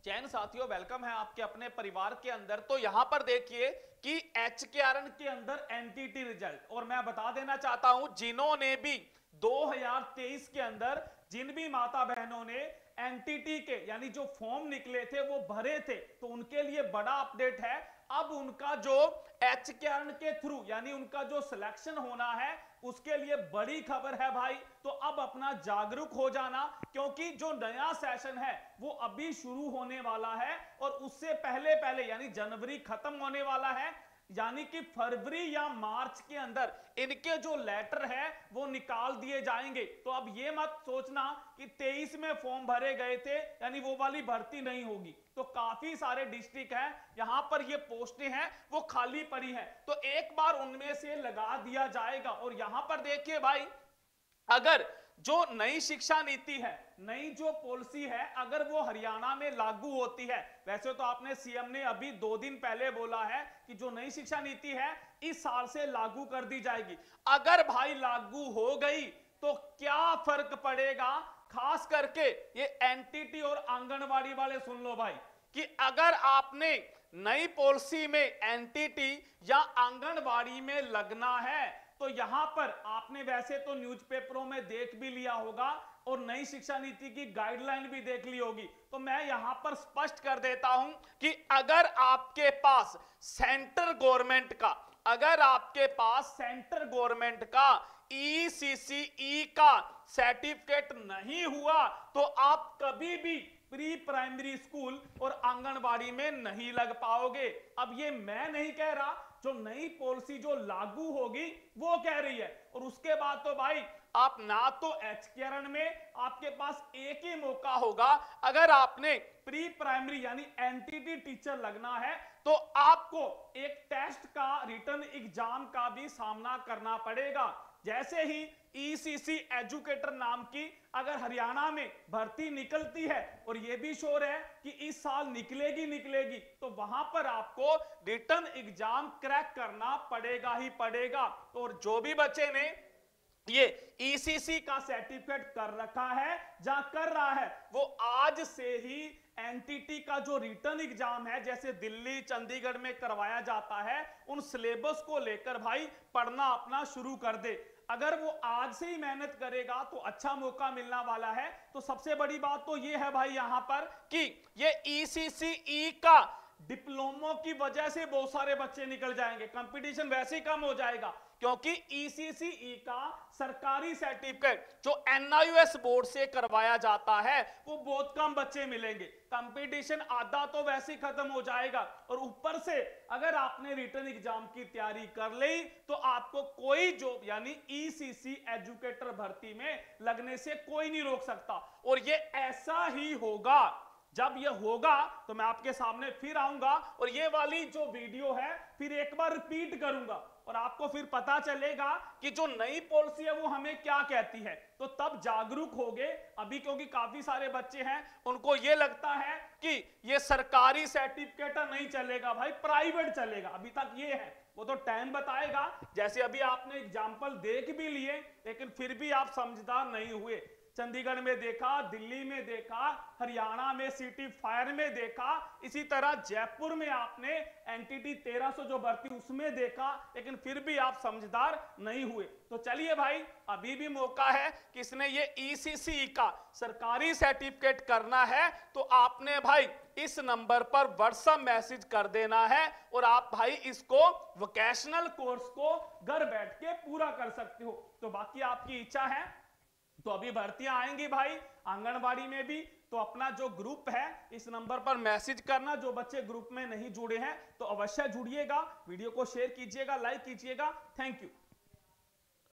चैन साथियों, वेलकम है आपके अपने परिवार के अंदर। तो यहां पर देखिए कि एचकेआरएन के अंदर एनटीटी रिजल्ट, और मैं बता देना चाहता हूं जिन्होंने भी 2023 के अंदर जिन भी माता बहनों ने एनटीटी के यानी जो फॉर्म निकले थे वो भरे थे, तो उनके लिए बड़ा अपडेट है। अब उनका जो एचकेआरएन के थ्रू यानी उनका जो सिलेक्शन होना है उसके लिए बड़ी खबर है भाई। तो अब अपना जागरूक हो जाना, क्योंकि जो नया सेशन है वो अभी शुरू होने वाला है और उससे पहले पहले यानी जनवरी खत्म होने वाला है, यानी कि फरवरी या मार्च के अंदर इनके जो लेटर है वो निकाल दिए जाएंगे। तो अब ये मत सोचना कि 23 में फॉर्म भरे गए थे यानी वो वाली भर्ती नहीं होगी। तो काफी सारे डिस्ट्रिक्ट हैं यहां पर ये पोस्टें हैं वो खाली पड़ी हैं, तो एक बार उनमें से लगा दिया जाएगा। और यहां पर देखिए भाई, अगर जो नई शिक्षा नीति है, नई जो पॉलिसी है, अगर वो हरियाणा में लागू होती है, वैसे तो आपने सीएम ने अभी 2 दिन पहले बोला है कि जो नई शिक्षा नीति है इस साल से लागू कर दी जाएगी। अगर भाई लागू हो गई तो क्या फर्क पड़ेगा, खास करके ये एनटीटी और आंगनवाड़ी वाले सुन लो भाई, कि अगर आपने नई पॉलिसी में एनटीटी या आंगनवाड़ी में लगना है तो यहां पर आपने वैसे तो न्यूज़पेपरों में देख भी लिया होगा और नई शिक्षा नीति की गाइडलाइन भी देख ली होगी। तो मैं यहां पर स्पष्ट कर देता हूं कि अगर आपके पास सेंट्रल गवर्नमेंट का, अगर आपके पास सेंट्रल गवर्नमेंट का ईसीसीई का सर्टिफिकेट नहीं हुआ तो आप कभी भी प्री प्राइमरी स्कूल और आंगनबाड़ी में नहीं लग पाओगे। अब ये मैं नहीं कह रहा, जो नई पॉलिसी जो लागू होगी वो कह रही है। और उसके बाद तो भाई आप ना तो एचकेआरएन में आपके पास एक ही मौका होगा, अगर आपने प्री प्राइमरी यानी एनटीटी टीचर लगना है तो आपको एक टेस्ट का रिटन एग्जाम का भी सामना करना पड़ेगा। जैसे ही ईसीसी एजुकेटर नाम की अगर हरियाणा में भर्ती निकलती है, और यह भी श्योर है कि इस साल निकलेगी, तो वहां पर आपको रिटन एग्जाम क्रैक करना पड़ेगा ही पड़ेगा। और जो भी बच्चे ने ये ईसीसी का सर्टिफिकेट कर रखा है, जहां कर रहा है, वो आज से ही एनटीटी का जो रिटन एग्जाम है जैसे दिल्ली चंडीगढ़ में करवाया जाता है, उन सिलेबस को लेकर भाई पढ़ना अपना शुरू कर दे। अगर वो आज से ही मेहनत करेगा तो अच्छा मौका मिलने वाला है। तो सबसे बड़ी बात तो ये है भाई यहां पर कि ये ईसीसीई का डिप्लोमो की वजह से बहुत सारे बच्चे निकल जाएंगे, कंपटीशन वैसे ही कम हो जाएगा, क्योंकि ईसीसीई का सरकारी सर्टिफिकेट जो एनआईयूएस बोर्ड से करवाया जाता है वो बहुत कम बच्चे मिलेंगे, कंपटीशन आधा तो वैसे ही खत्म हो जाएगा। और ऊपर से अगर आपने रिटन एग्जाम की तैयारी कर ली तो आपको कोई जॉब यानी ईसीसी एजुकेटर भर्ती में लगने से कोई नहीं रोक सकता। और ये ऐसा ही होगा, जब ये होगा तो मैं आपके सामने फिर आऊंगा और ये वाली जो वीडियो है फिर एक बार रिपीट करूंगा और आपको फिर पता चलेगा कि जो नई पॉलिसी है वो हमें क्या कहती है। तो तब जागरूक होगे। अभी क्योंकि काफी सारे बच्चे हैं उनको ये लगता है कि ये सरकारी सर्टिफिकेट नहीं चलेगा भाई, प्राइवेट चलेगा, अभी तक ये है, वो तो टाइम बताएगा। जैसे अभी आपने एग्जाम्पल देख भी लिए लेकिन फिर भी आप समझदार नहीं हुए। चंडीगढ़ में देखा, दिल्ली में देखा, हरियाणा में सिटी फायर में देखा, इसी तरह जयपुर में आपने एनटीटी 1300 जो भर्ती उसमें देखा, लेकिन फिर भी आप समझदार नहीं हुए। तो चलिए भाई, अभी भी मौका है, किसने ये ईसीसी का सरकारी सर्टिफिकेट करना है तो आपने भाई इस नंबर पर व्हाट्सएप मैसेज कर देना है और आप भाई इसको वोकेशनल कोर्स को घर बैठ के पूरा कर सकते हो। तो बाकी आपकी इच्छा है। तो अभी भर्तियां आएंगी भाई आंगनबाड़ी में भी, तो अपना जो ग्रुप है इस नंबर पर मैसेज करना। जो बच्चे ग्रुप में नहीं जुड़े हैं तो अवश्य जुड़िएगा, वीडियो को शेयर कीजिएगा, लाइक कीजिएगा। Thank you.